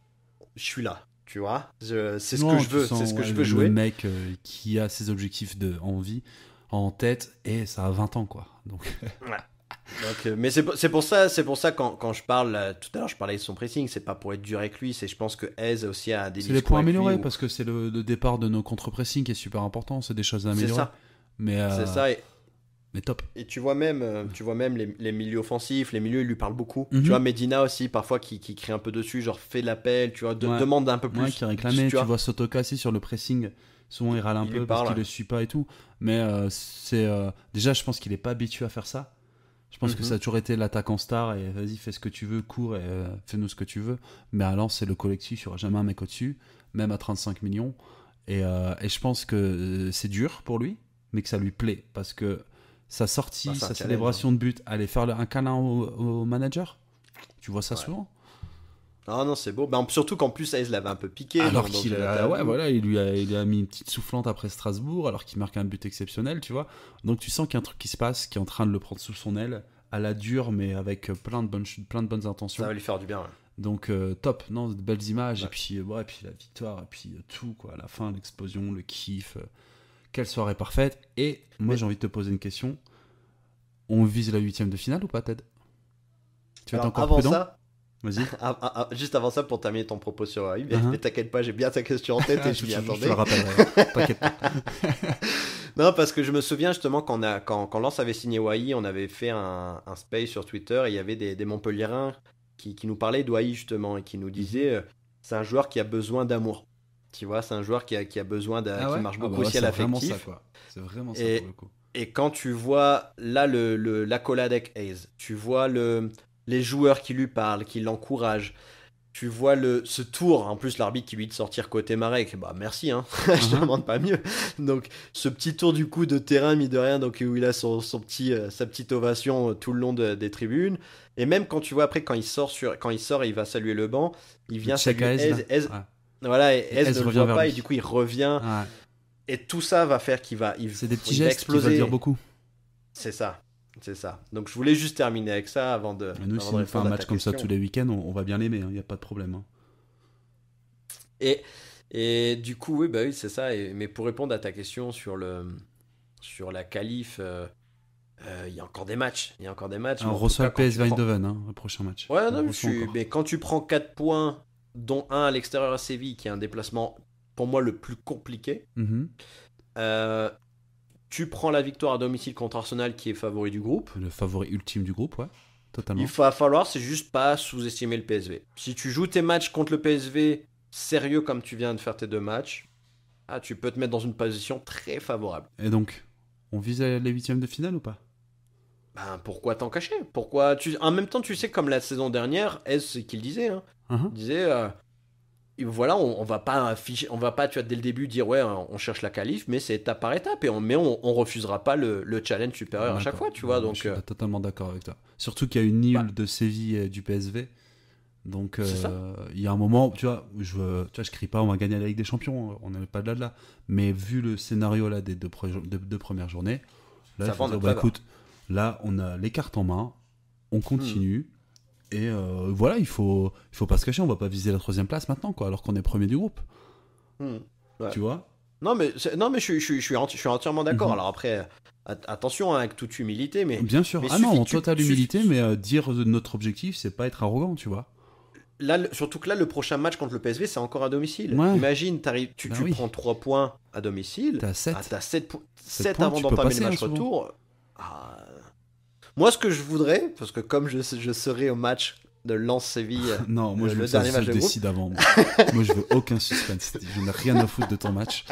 je suis là, tu vois. C'est ce que je veux, c'est ce que je veux jouer. Le mec qui a ses objectifs en vie, en tête, et ça a 20 ans, quoi. Donc... Ouais. Donc, mais c'est pour ça quand je parle tout à l'heure, je parlais de son pressing, c'est pas pour être dur avec lui, c'est je pense que Hez aussi a des c'est des points améliorés parce que c'est le départ de nos contre-pressing qui est super important, c'est des choses à améliorer. C'est ça. Mais c'est ça mais top. Et tu vois même les milieux offensifs, les milieux ils lui parlent beaucoup. Tu vois Medina aussi parfois qui crie un peu dessus, genre fait l'appel, tu vois, demande un peu plus. Qui réclamait, tu vois Sotoka aussi sur le pressing. Souvent il râle un peu parce qu'il le suit pas et tout, mais déjà je pense qu'il est pas habitué à faire ça. Je pense que ça a toujours été l'attaquant star et vas-y, fais ce que tu veux, cours et fais-nous ce que tu veux. Mais alors, c'est le collectif, il n'y aura jamais un mec au-dessus, même à 35 millions. Et je pense que c'est dur pour lui, mais que ça lui plaît. Parce que sa sortie, sa célébration de but, aller faire un câlin au manager, tu vois ça souvent. Ah non, c'est beau. Ben, surtout qu'en plus, Hez l'avait un peu piqué. Alors qu'il il a mis une petite soufflante après Strasbourg, alors qu'il marque un but exceptionnel, tu vois. Donc tu sens qu'il y a un truc qui se passe, qui est en train de le prendre sous son aile, à la dure, mais avec plein de bonnes intentions. Ça va lui faire du bien, ouais. Donc top, non, de belles images, et puis la victoire, et puis tout, quoi. À la fin, l'explosion, le kiff. Quelle soirée parfaite. Et moi, j'ai envie de te poser une question. On vise la 8e de finale ou pas, Ted? Tu vas être encore prudent? Ça, vas-y. Juste avant ça, pour terminer ton propos sur Wai, mais t'inquiète pas, j'ai bien ta question en tête et je m'y attendais. Je te le rappellerai, t'inquiète pas. Non, parce que je me souviens justement quand Lens avait signé Wai, on avait fait un space sur Twitter et il y avait des Montpelliérains qui nous parlaient de Wai justement et qui nous disaient c'est un joueur qui a besoin d'amour. Tu vois, c'est un joueur qui a besoin qui marche beaucoup aussi à l'affectif. C'est vraiment ça pour le coup. Et quand tu vois là l'accolade avec Hayes, tu vois les joueurs qui lui parlent, qui l'encouragent. Tu vois ce tour, en plus l'arbitre qui lui dit de sortir côté Marek, bah merci, hein. Je te demande pas mieux. Donc ce petit tour du coup de terrain, mis de rien, donc où il a sa petite ovation tout le long des tribunes. Et même quand tu vois après quand il sort et il va saluer le banc, il vient saluer Hez. Voilà, et Hez ne le voit pas et du coup il revient. Ouais. Et tout ça va faire c'est des petits gestes qui veulent dire beaucoup. C'est ça. C'est ça. Donc je voulais juste terminer avec ça avant de. Nous, si on fait un match comme ça tous les week-ends, on va bien l'aimer, il n'y a pas de problème. Et du coup, oui, c'est ça. Mais pour répondre à ta question sur la qualif, il y a encore des matchs. On reçoit le PSV Eindhoven, le prochain match. Ouais, non, mais quand tu prends 4 points, dont un à l'extérieur à Séville, qui est un déplacement pour moi le plus compliqué. Tu prends la victoire à domicile contre Arsenal qui est favori du groupe. Le favori ultime du groupe, ouais. Totalement. Il va falloir, c'est juste pas sous-estimer le PSV. Si tu joues tes matchs contre le PSV sérieux comme tu viens de faire tes 2 matchs, tu peux te mettre dans une position très favorable. Et donc, on vise les 8e de finale ou pas? Ben, pourquoi t'en cacher? En même temps, tu sais, comme la saison dernière, Hez, c'est qu'il disait. Il disait... voilà, on va pas tu vois, dès le début dire ouais, on cherche la qualif, mais c'est étape par étape, mais on refusera pas le challenge supérieur à chaque fois, tu vois. Donc, je suis totalement d'accord avec toi. Surtout qu'il y a une nul de Séville et du PSV, donc il y a un moment, tu vois, je crie pas on va gagner la Ligue des Champions, on n'est pas de là, mais vu le scénario là des deux premières journées, là, écoute, là on a les cartes en main, on continue. Et voilà, il faut pas se cacher, on va pas viser la 3e place maintenant, quoi, alors qu'on est premier du groupe. Ouais. Tu vois? Non, mais je suis entièrement d'accord. Alors après, attention, avec toute humilité, mais bien sûr. Mais en totale humilité, mais dire notre objectif, c'est pas être arrogant, tu vois. Là, surtout que là, le prochain match contre le PSV, c'est encore à domicile. Ouais. Imagine, tu prends 3 points à domicile. T'as 7. T'as 7 avant d'entamer le match retour. Moi, ce que je voudrais, parce que comme je serai au match de Lens-Séville, non, moi je veux dernier match de décide avant. Moi, je veux aucun suspense. Je n'ai rien à foutre de ton match.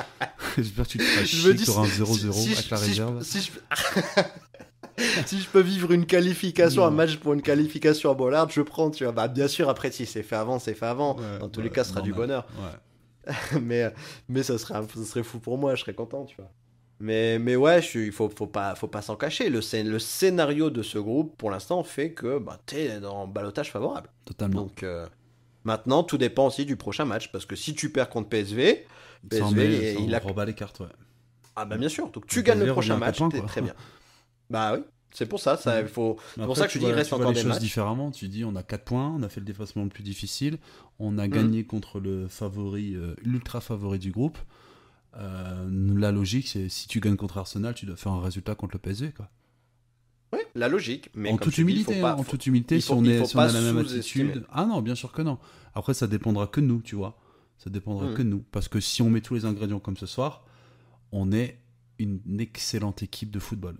J'espère que tu te feras chier, tu auras un 0-0 avec la réserve. Si je peux vivre une qualification, un match pour une qualification à Bollard, je prends, tu vois. Bah, bien sûr, après, si c'est fait avant, c'est fait avant. Dans tous les cas, ce sera du bonheur. Ouais. mais ça serait fou pour moi, je serais content, tu vois. Mais ouais, il faut pas s'en cacher. Le scénario de ce groupe, pour l'instant, fait que t'es dans ballottage favorable. Totalement. Donc, Maintenant, tout dépend aussi du prochain match, parce que si tu perds contre PSV, Ça il a... rebat les cartes, ouais. Ah bah bien sûr, donc tu Le gagnes le PSV prochain revient à match, 4 points, t'es quoi. très bien. Bah oui, c'est pour ça, il faut... Mais C'est pour après, ça que je dis, il reste tu vois encore les des choses matchs. différemment. Tu dis, on a 4 points, on a fait le déplacement le plus difficile, on a Mhm. gagné contre le favori, l'ultra favori du groupe. La logique, c'est si tu gagnes contre Arsenal, tu dois faire un résultat contre le PSV, quoi. Oui, la logique, mais En comme toute tu dis, il humilité, faut pas... en toute humilité, il si faut- on il est, faut si on pas a la même sous-estimer. attitude. Ah non, bien sûr que non. Après, ça dépendra que de nous, tu vois. Ça dépendra Mhm. que de nous. Parce que si on met tous les ingrédients comme ce soir, on est une excellente équipe de football.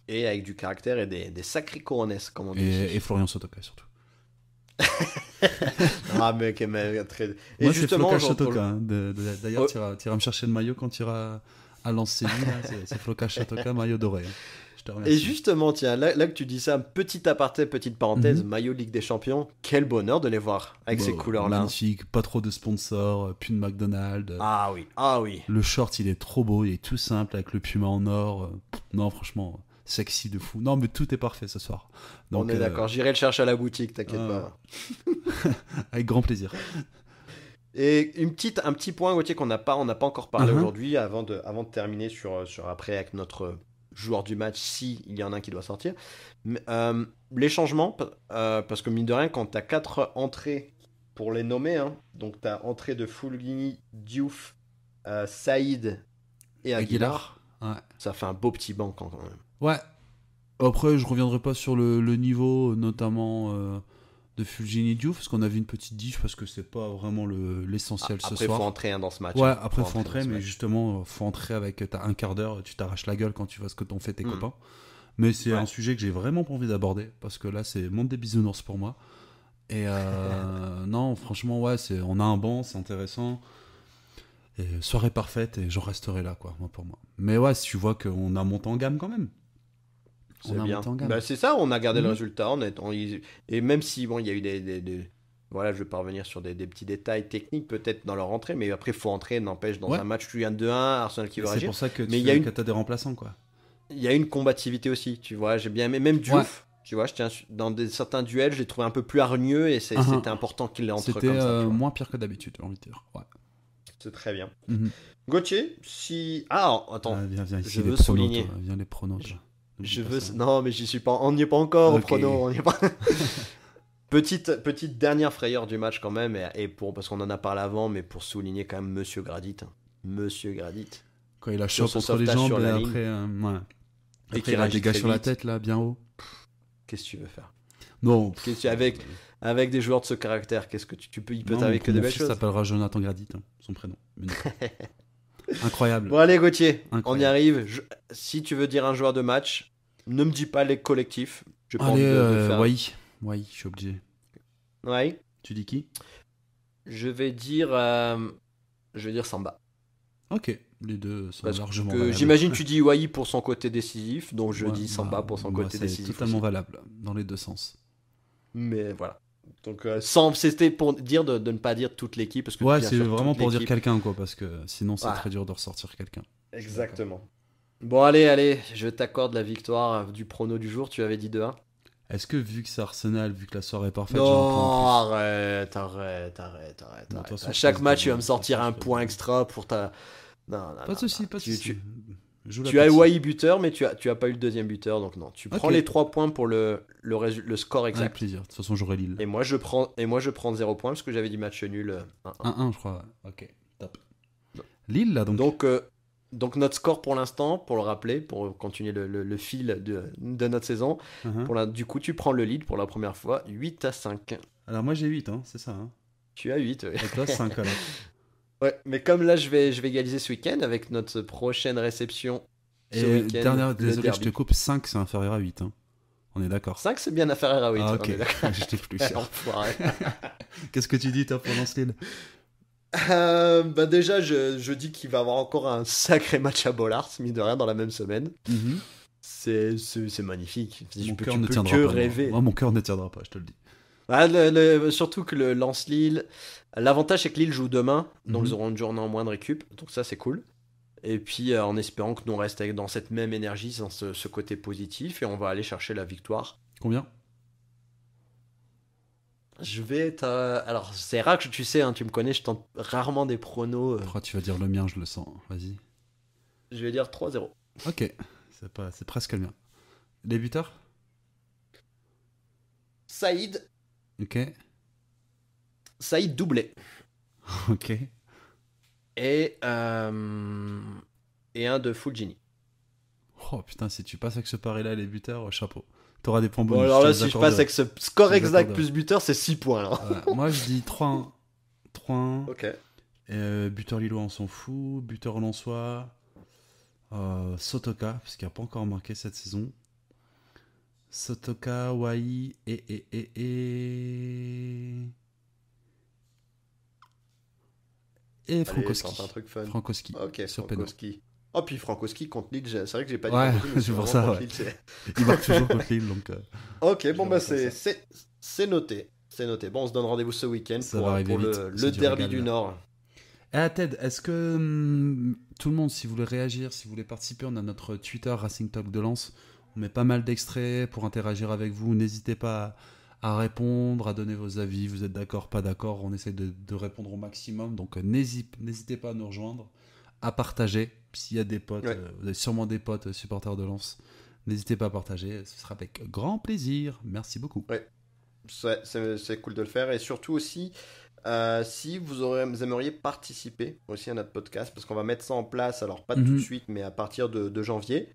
Et avec du caractère et des sacrés coronesses, comme on dit. Et Florian Sotoka, surtout. Ah, mais très... Et Moi, c'est justement, Floka j'en- Sotoka. Hein. D'ailleurs, Oh. tu iras me chercher le maillot quand tu iras à Lens Séville. C'est Floka Sotoka, maillot doré. Je te remercie. Et justement, tiens, là que tu dis ça, petit aparté, petite parenthèse, Mhm. maillot Ligue des Champions, quel bonheur de les voir avec ces Bon, couleurs-là. magnifique, pas trop de sponsors, plus de McDonald's. Ah oui, ah oui. Le short, il est trop beau, il est tout simple avec le puma en or. Non, franchement, sexy de fou. Non, mais tout est parfait ce soir. Donc, On est d'accord, j'irai le chercher à la boutique, t'inquiète ah. pas. avec grand plaisir. Et un petit point, Gauthier, on n'a pas encore parlé Mhm. aujourd'hui, avant de terminer sur après avec notre joueur du match, si il y en a un qui doit sortir. Mais, les changements, parce que mine de rien, quand tu as 4 entrées pour les nommer, hein, donc tu as entrée de Fulgini, Diouf, Saïd et Aguilar, Ouais. ça fait un beau petit banc quand même. Ouais. Après, je reviendrai pas sur le niveau, notamment de Fulgini Diouf, parce qu'on a vu une petite diff, parce que c'est pas vraiment l'essentiel ce Après, il soir. faut entrer dans ce match. Ouais, hein. après faut entrer, dans ce mais match. justement, faut entrer avec t'as un quart d'heure, tu t'arraches la gueule quand tu vois ce que t'ont fait tes Mm. copains. Mais c'est Ouais. un sujet que j'ai vraiment pas envie d'aborder, parce que là, c'est monde des bisounours pour moi. Et non, franchement, ouais, on a un banc, c'est intéressant. Et soirée parfaite, et j'en resterai là, quoi, moi, pour moi. Mais ouais, si tu vois qu'on a monté en gamme quand même. C'est On a bien. monté en gamme. Bah, c'est ça, on a gardé le Mhm. résultat. Et même si, bon, il y a eu voilà, je vais pas revenir sur des petits détails techniques peut-être dans leur entrée, mais après, il faut entrer, n'empêche, dans Ouais. un match, tu gagnes 2-1, Arsenal qui veut C'est réagir. pour ça que Mais il y a une- t'as des remplaçants, quoi. Il y a une combativité aussi, tu vois. J'ai bien aimé, même Diouf, tu vois, dans certains duels, je l'ai trouvé un peu plus hargneux et Ah, c'était important qu'il entre C'était comme ça. Tu vois. moins pire que d'habitude, j'ai envie de dire. Ouais. C'est très bien. Mhm. Gauthier, si. Ah, attends. Ah, viens ici, je les veux pronos, souligner. toi. Viens les pronos, toi. Je N'oublie veux. pas ça. Non, mais j'y suis pas. On n'y est pas encore au Ok. prono. On n'y est pas. Petite dernière frayeur du match quand même, parce qu'on en a parlé avant, mais pour souligner quand même Monsieur Gradit. Hein. Monsieur Gradit. Quand il a Sur chaud ce entre les sauvetage jambes, sur et la après, ouais. Et Après, qui il a réagit des gars très sur la vite. tête, là, bien haut. Qu'est-ce que tu veux faire Non. Qu'est-ce que avec des joueurs de ce caractère, qu'est-ce que il peut Non, t'arriver que de mon belles fils choses. s'appellera Jonathan Gradit, hein, son prénom. Mais non. Incroyable. Bon allez Gauthier, Incroyable. on y arrive. Si tu veux dire un joueur de match, ne me dis pas les collectifs. J'ai pas Allez, envie de faire. Wai, je suis obligé. Ouais. Tu dis qui? Je vais dire Samba. Ok, les deux sont Parce largement que valables. j'imagine tu dis Wai pour son côté décisif, donc je Ouais, dis Samba pour son côté c'est décisif. totalement aussi. valable, dans les deux sens. Mais voilà. Donc c'était pour dire de ne pas dire toute l'équipe parce que Ouais, bien c'est sûr, vraiment toute pour dire l'équipe- quelqu'un, quoi, parce que sinon c'est Ouais. très dur de ressortir quelqu'un. Exactement. Bon allez, je t'accorde la victoire du prono du jour. Tu avais dit 2-1. Est-ce que vu que c'est Arsenal, vu que la soirée est parfaite, Non, j'ai un point en plus? arrête. Bon, de toute façon, À je chaque pense match, que- tu vas me sortir de toute un façon, point je- extra pour ta. Non, Pas de soucis, pas de Tu- soucis. Joue la Tu as partie. Wai buteur, mais tu as pas eu le deuxième buteur, donc non. Tu prends Ok. les 3 points pour le score Avec exact. plaisir. De toute façon, j'aurai Lille. Et moi, je prends 0 points parce que j'avais dit match nul 1-1. 1-1, je crois. Ouais. Ok, top. Lille, là, donc. Donc notre score pour l'instant, pour le rappeler, pour continuer le fil de notre saison, Uh-huh. du coup, tu prends le lead pour la première fois, 8-5. Alors, moi, j'ai 8, hein, c'est ça. Hein. Tu as 8, ouais. Et toi, 5 alors. Ouais, mais comme là, je vais égaliser ce week-end avec notre prochaine réception ce Et week-end. dernière, le désolé, je derby. te coupe, 5 c'est inférieur à 8. Hein. On est d'accord. 5, c'est bien affaire à 8. Ah, on ok, est d'accord. j'étais plus sûr. Enfoiré. Qu'est-ce que tu dis, toi, pour Lens Lille? Bah déjà, je dis qu'il va avoir encore un sacré match à Bollard, mine de rien, dans la même semaine. Mhm. C'est magnifique. Mon Tu cœur peux ne tiendra que pas. rêver. Moi, mon cœur ne tiendra pas, je te le dis. Ah, surtout que le Lens-Lille, l'avantage c'est que Lille joue demain, donc Mhm. ils auront une journée en moins de récup, donc ça c'est cool. Et puis en espérant que nous on reste dans cette même énergie, dans ce côté positif, et on va aller chercher la victoire. Combien? Je vais être... Alors, c'est rare que tu sais, hein, tu me connais, je tente rarement des pronos. Oh, tu vas dire le mien, je le sens. Vas-y. Je vais dire 3-0. Ok, c'est presque le mien. Les buteurs? Saïd Ok. Saïd doublé. Ok. Et un de Fulgini. Oh putain, si tu passes avec ce pari-là, les buteurs, chapeau. T'auras des points Bon, bonus. alors là, te si je l'accorde. passe avec ce score Je exact l'accorde. plus buteur, c'est 6 points. Là. Ouais, moi, je dis 3-1. 3-1. Ok. Buteur lillois, on s'en fout. Buteur lensois. Sotoka, parce qu'il n'a pas encore marqué cette saison. Sotoka, Wai et Allez, Frankowski. tente un truc fun. Frankowski. Ok, sur Frankowski. Oh, puis Frankowski contre Lille, c'est vrai que j'ai pas dit Ouais, Frankowski, mais c'est pour vraiment ça, contre ouais. Lille, c'est- Il marque toujours contre Lille, donc Ok, bon, Je bah ressens c'est noté. C'est noté. Bon, on se donne rendez-vous ce week-end Ça pour, va arriver pour vite, le c'est du derby régal, du là. Nord. Ah Ted, est-ce que tout le monde, si vous voulez réagir, si vous voulez participer, on a notre Twitter Racing Talk de Lens. On met pas mal d'extraits pour interagir avec vous. N'hésitez pas à répondre, à donner vos avis. Vous êtes d'accord, pas d'accord. On essaie de répondre au maximum. Donc n'hésitez pas à nous rejoindre, à partager. S'il y a des potes, Ouais. vous avez sûrement des potes supporters de Lens. N'hésitez pas à partager. Ce sera avec grand plaisir. Merci beaucoup. C'est cool de le faire. Et surtout aussi, si vous aimeriez participer aussi à notre podcast, parce qu'on va mettre ça en place, alors pas tout de suite, mais à partir de janvier,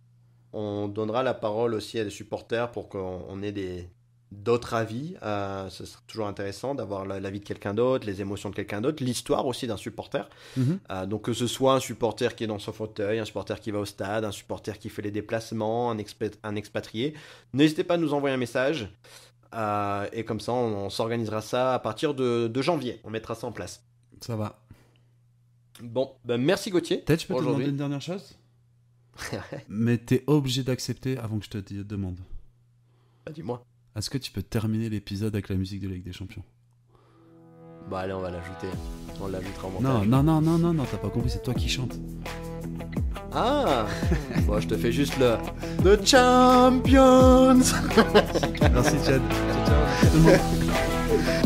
on donnera la parole aussi à des supporters pour qu'on ait d'autres avis. Ce sera toujours intéressant d'avoir l'avis de quelqu'un d'autre, les émotions de quelqu'un d'autre, l'histoire aussi d'un supporter. Mhm. Donc que ce soit un supporter qui est dans son fauteuil, un supporter qui va au stade, un supporter qui fait les déplacements, un expatrié, n'hésitez pas à nous envoyer un message. Et comme ça, on s'organisera ça à partir de janvier. On mettra ça en place. Ça va. Bon, ben merci Gauthier. Ted, je peux te Aujourd'hui. demander une dernière chose? Mais t'es obligé d'accepter avant que je te demande. Bah, dis-moi. Est-ce que tu peux terminer l'épisode avec la musique de la Ligue des Champions? Bah allez, on va l'ajouter. On l'ajoutera en Non, montage. non, t'as pas compris, c'est toi qui chantes. Ah bon, je te fais juste le The Champions. Merci Chad. Ciao, ciao. Tout le monde.